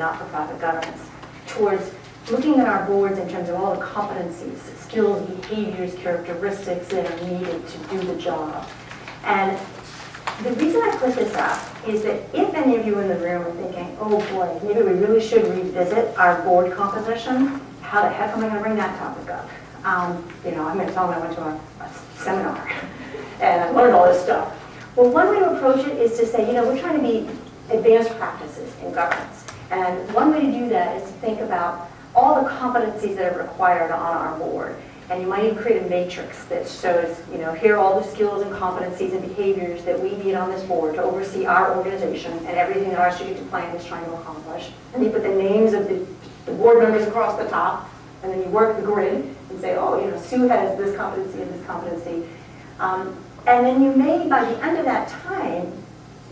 not-for-profit governance, towards looking at our boards in terms of all the competencies, skills, behaviors, characteristics that are needed to do the job. And the reason I put this up is that if any of you in the room are thinking, oh boy, maybe we really should revisit our board composition, how the heck am I going to bring that topic up? You know, I'm going to tell them I went to a seminar and I learned all this stuff. Well, one way to approach it is to say, you know, we're trying to be advanced practices in governance. And one way to do that is to think about all the competencies that are required on our board. And you might even create a matrix that shows, you know, here are all the skills and competencies and behaviors that we need on this board to oversee our organization and everything that our strategic plan is trying to accomplish. And you put the names of the board members across the top, and then you work the grid and say, oh, you know, Sue has this competency and this competency. And then you may, by the end of that time,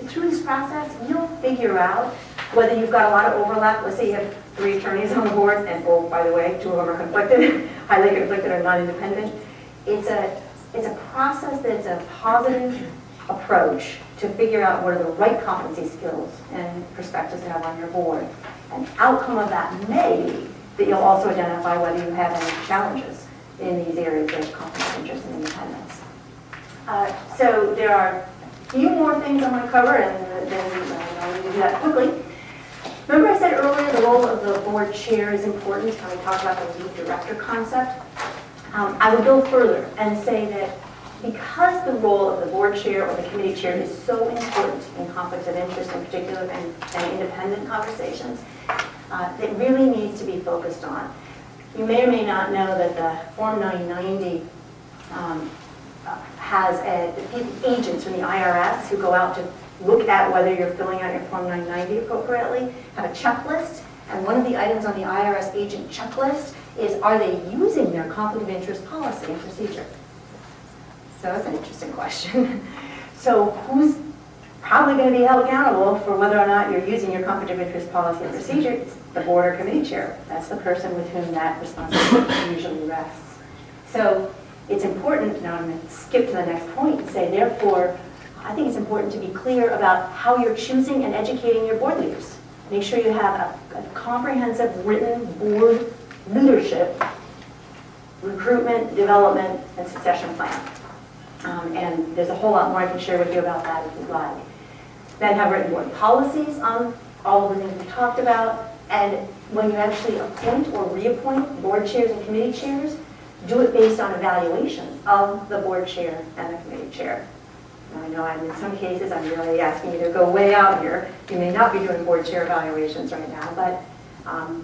through this process, you'll figure out whether you've got a lot of overlap. Let's say you have 3 attorneys on the board, and oh, by the way, 2 of them are conflicted, highly conflicted or non-independent. It's a process that's a positive approach to figure out what are the right competency, skills, and perspectives to have on your board. An outcome of that may be that you'll also identify whether you have any challenges in these areas of conflict of interest and independence. So there are a few more things I want to cover, and then I'm going to do that quickly. Remember I said earlier the role of the board chair is important when we talk about the lead director concept? I would go further and say that because the role of the board chair or the committee chair is so important in conflicts of interest in particular and independent conversations, it really needs to be focused on. You may or may not know that the Form 990 has agents from the IRS who go out to look at whether you're filling out your Form 990 appropriately, have a checklist, and one of the items on the Irs Agent Checklist is, are they using their conflict of interest policy and procedure? So that's an interesting question. So who's probably going to be held accountable for whether or not you're using your conflict of interest policy and procedure? It's the board or committee chair. That's the person with whom that responsibility usually rests. So it's important, now I'm going to skip to the next point and say, therefore, I think it's important to be clear about how you're choosing and educating your board leaders. Make sure you have a comprehensive written board leadership, recruitment, development, and succession plan. And there's a whole lot more I can share with you about that if you'd like. Then have written board policies on all of the things we talked about. And when you actually appoint or reappoint board chairs and committee chairs, do it based on evaluations of the board chair and the committee chair. I know in some cases I'm really asking you to go way out here. You may not be doing board chair evaluations right now, but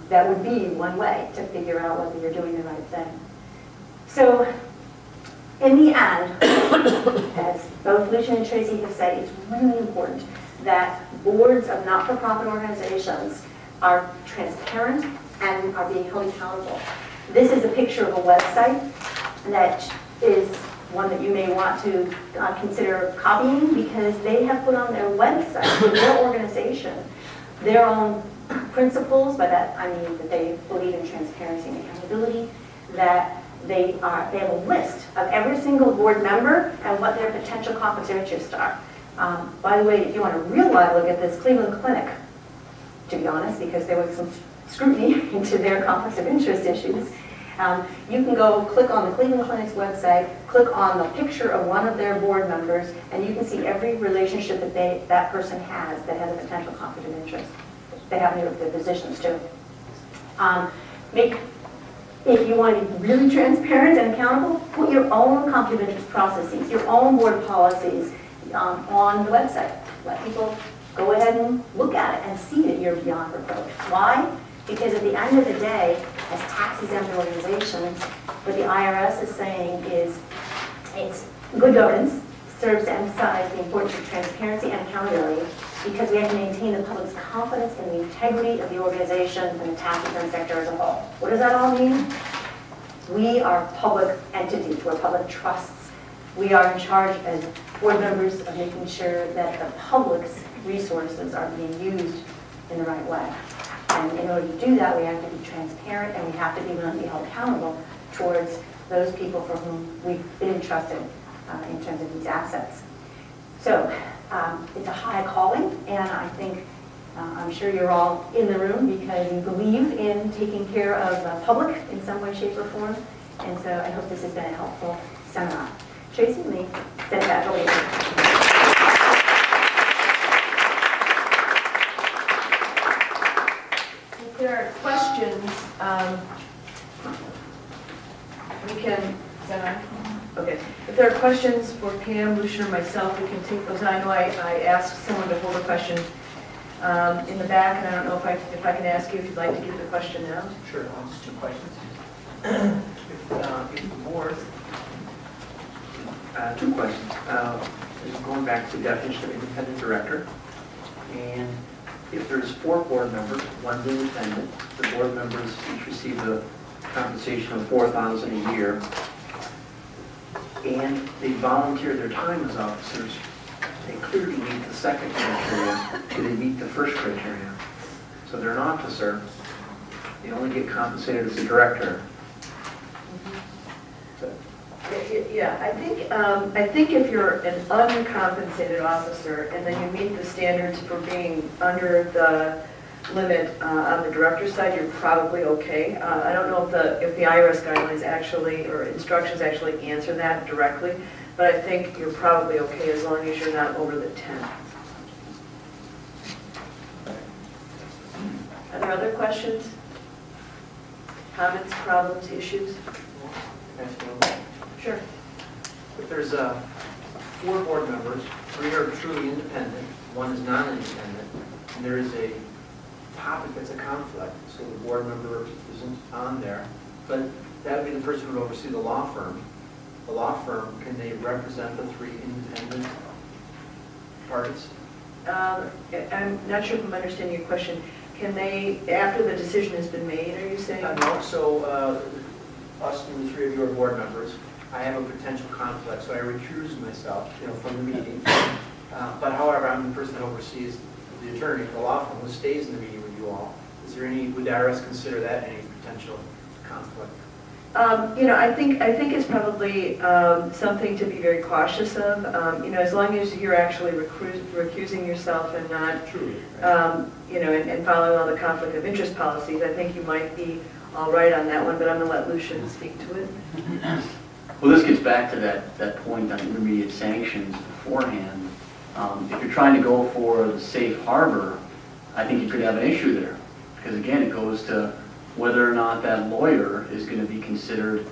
that would be one way to figure out whether you're doing the right thing. So in the end, as both Lucian and Tracy have said, it's really important that boards of not-for-profit organizations are transparent and are being held accountable. This is a picture of a website that is one that you may want to consider copying, because they have put on their website for their organization their own principles. By that I mean that they believe in transparency and accountability, that they have a list of every single board member and what their potential conflicts of interest are. By the way, if you want a real live look at this, Cleveland Clinic, to be honest, because there was some scrutiny into their conflicts of interest issues, you can go click on the Cleveland Clinic's website, click on the picture of one of their board members, and you can see every relationship that that person has that has a potential conflict of interest. They happen to have their positions too. If you want to be really transparent and accountable, put your own conflict of interest processes, your own board policies on the website. Let people go ahead and look at it and see that you're beyond reproach. Why? Because at the end of the day, as tax-exempt organizations, what the IRS is saying is it's good governance serves to emphasize the importance of transparency and accountability, because we have to maintain the public's confidence in the integrity of the organization and the tax-exempt sector as a whole. What does that all mean? We are public entities. We're public trusts. We are in charge as board members of making sure that the public's resources are being used in the right way. And in order to do that, we have to be transparent, and we have to be willing to be held accountable towards those people for whom we've been entrusted in terms of these assets. So it's a high calling, and I think I'm sure you're all in the room because you believe in taking care of the public in some way, shape, or form. And so I hope this has been a helpful seminar. Tracy, let me send that over to you. If there are questions, we can, is that on? Okay. If there are questions for Pam, Lucian, or myself, we can take those. I know I asked someone to hold a question in the back, and I don't know if I can ask you if you'd like to give the question now. Sure, just two questions. If the board, two questions. Going back to the definition of independent director, and if there's 4 board members, one's independent, the board members each receive a compensation of $4,000 a year, and they volunteer their time as officers, they clearly meet the second criteria, do they meet the first criteria? So they're an officer, they only get compensated as a director. Yeah, I think if you're an uncompensated officer and then you meet the standards for being under the limit on the director's side, you're probably okay. I don't know if the IRS guidelines actually or instructions actually answer that directly, but I think you're probably okay as long as you're not over the 10. Are there other questions? Comments, problems, issues? Sure. If there's 4 board members, 3 are truly independent, 1 is non-independent, and there is a topic that's a conflict, so the board member isn't on there, but that would be the person who would oversee the law firm. The law firm, can they represent the 3 independent parties? I'm not sure if I'm understanding your question. Can they, after the decision has been made, are you saying? No, so us and the 3 of you are board members. I have a potential conflict, so I recuse myself, from the meeting. But however, I'm the person that oversees the attorney, the law firm, who stays in the meeting with you all. Is there any? Would the IRS consider that any potential conflict? I think it's probably something to be very cautious of. As long as you're actually recusing yourself and not, truly, right. And following all the conflict of interest policies, I think you might be all right on that one. But I'm going to let Lucian speak to it. Well, this gets back to that point on intermediate sanctions beforehand. If you're trying to go for the safe harbor, I think you could have an issue there. Because again, it goes to whether or not that lawyer is going to be considered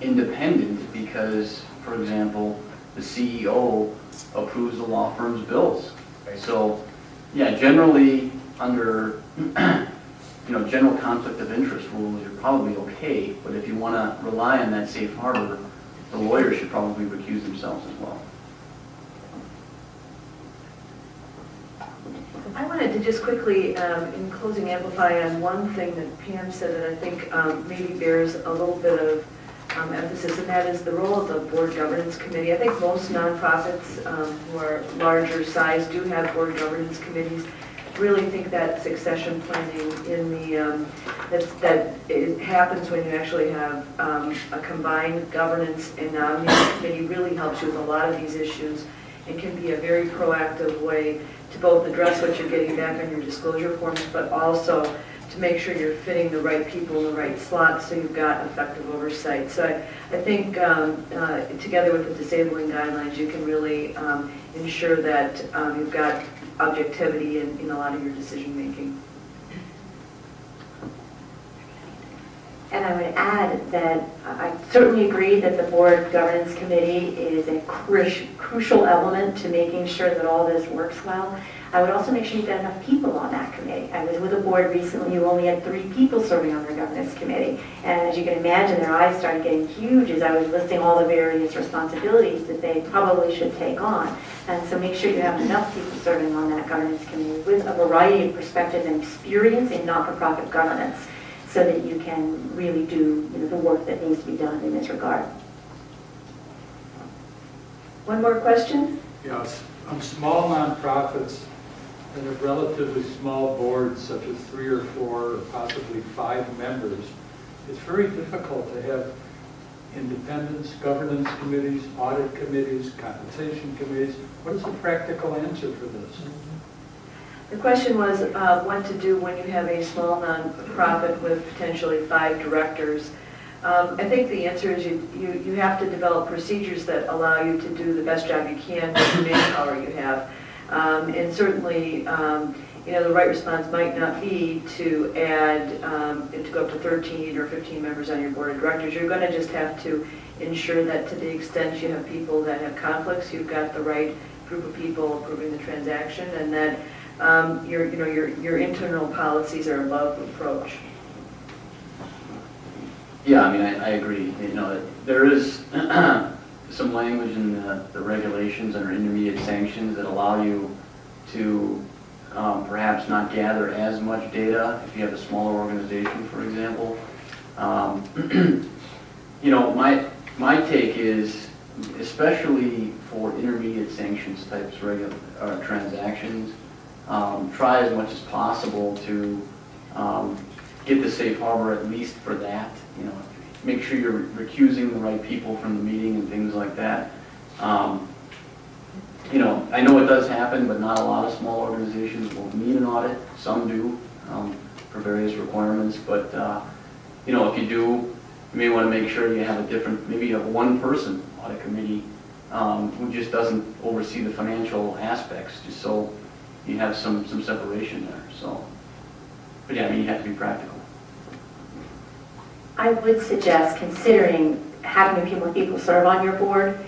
independent because, for example, the CEO approves the law firm's bills. Right. So, yeah, generally under general conflict of interest rules, you're probably okay. But if you want to rely on that safe harbor, the lawyer should probably recuse themselves as well. I wanted to just quickly, in closing, amplify on one thing that Pam said that I think maybe bears a little bit of emphasis, and that is the role of the board governance committee. I think most nonprofits who are larger size do have board governance committees. Really think that succession planning in the that it happens when you actually have a combined governance and nominating committee really helps you with a lot of these issues and can be a very proactive way to both address what you're getting back on your disclosure forms, but also to make sure you're fitting the right people in the right slots so you've got effective oversight. So I think together with the disabling guidelines, you can really ensure that you've got objectivity in a lot of your decision making. And I would add that I certainly agree that the Board Governance Committee is a crucial element to making sure that all this works well. I would also make sure you've got enough people on that committee. I was with a board recently who only had 3 people serving on their governance committee. And as you can imagine, their eyes started getting huge as I was listing all the various responsibilities that they probably should take on. And so make sure you have enough people serving on that governance committee with a variety of perspectives and experience in not-for-profit governance so that you can really do the work that needs to be done in this regard. One more question? Yes. On small nonprofits that have relatively small boards, such as 3 or 4 or possibly 5 members, it's very difficult to have independence, governance committees, audit committees, compensation committees. What is the practical answer for this? The question was what to do when you have a small nonprofit with potentially 5 directors. I think the answer is you have to develop procedures that allow you to do the best job you can with the manpower you have. And certainly, the right response might not be to add, to go up to 13 or 15 members on your board of directors. You're going to just have to ensure that to the extent you have people that have conflicts, you've got the right group of people approving the transaction, and that your internal policies are above reproach. Yeah, I mean, I agree. There is some language in the regulations under intermediate sanctions that allow you to perhaps not gather as much data if you have a smaller organization, for example. My take is, especially for intermediate sanctions types transactions, try as much as possible to get the safe harbor at least for that. Make sure you're recusing the right people from the meeting and things like that. I know it does happen, but not a lot of small organizations will need an audit. Some do for various requirements, but if you do, you may want to make sure you have maybe you have one person audit committee who just doesn't oversee the financial aspects, just so you have some separation there. So, but yeah, I mean, you have to be practical. I would suggest considering having people serve on your board,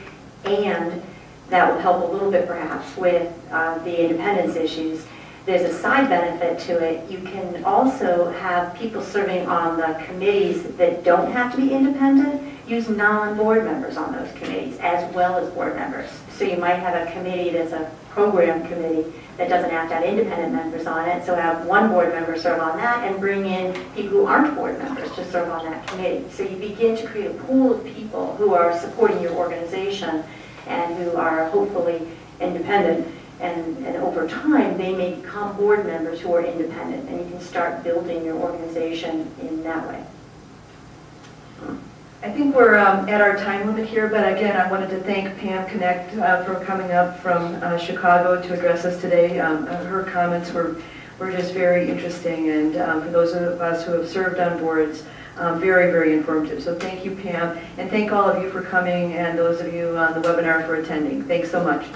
and that will help a little bit perhaps with the independence issues. There's a side benefit to it. You can also have people serving on the committees that don't have to be independent, use non-board members on those committees as well as board members. So you might have a committee that's a program committee that doesn't have to have independent members on it, so have one board member serve on that and bring in people who aren't board members to serve on that committee. So you begin to create a pool of people who are supporting your organization and who are hopefully independent, and over time they may become board members who are independent, and you can start building your organization in that way. I think we're at our time limit here, but again, I wanted to thank Pam Connect for coming up from Chicago to address us today. Her comments were just very interesting, and for those of us who have served on boards, very, very informative. So thank you, Pam, and thank all of you for coming, and those of you on the webinar for attending. Thanks so much.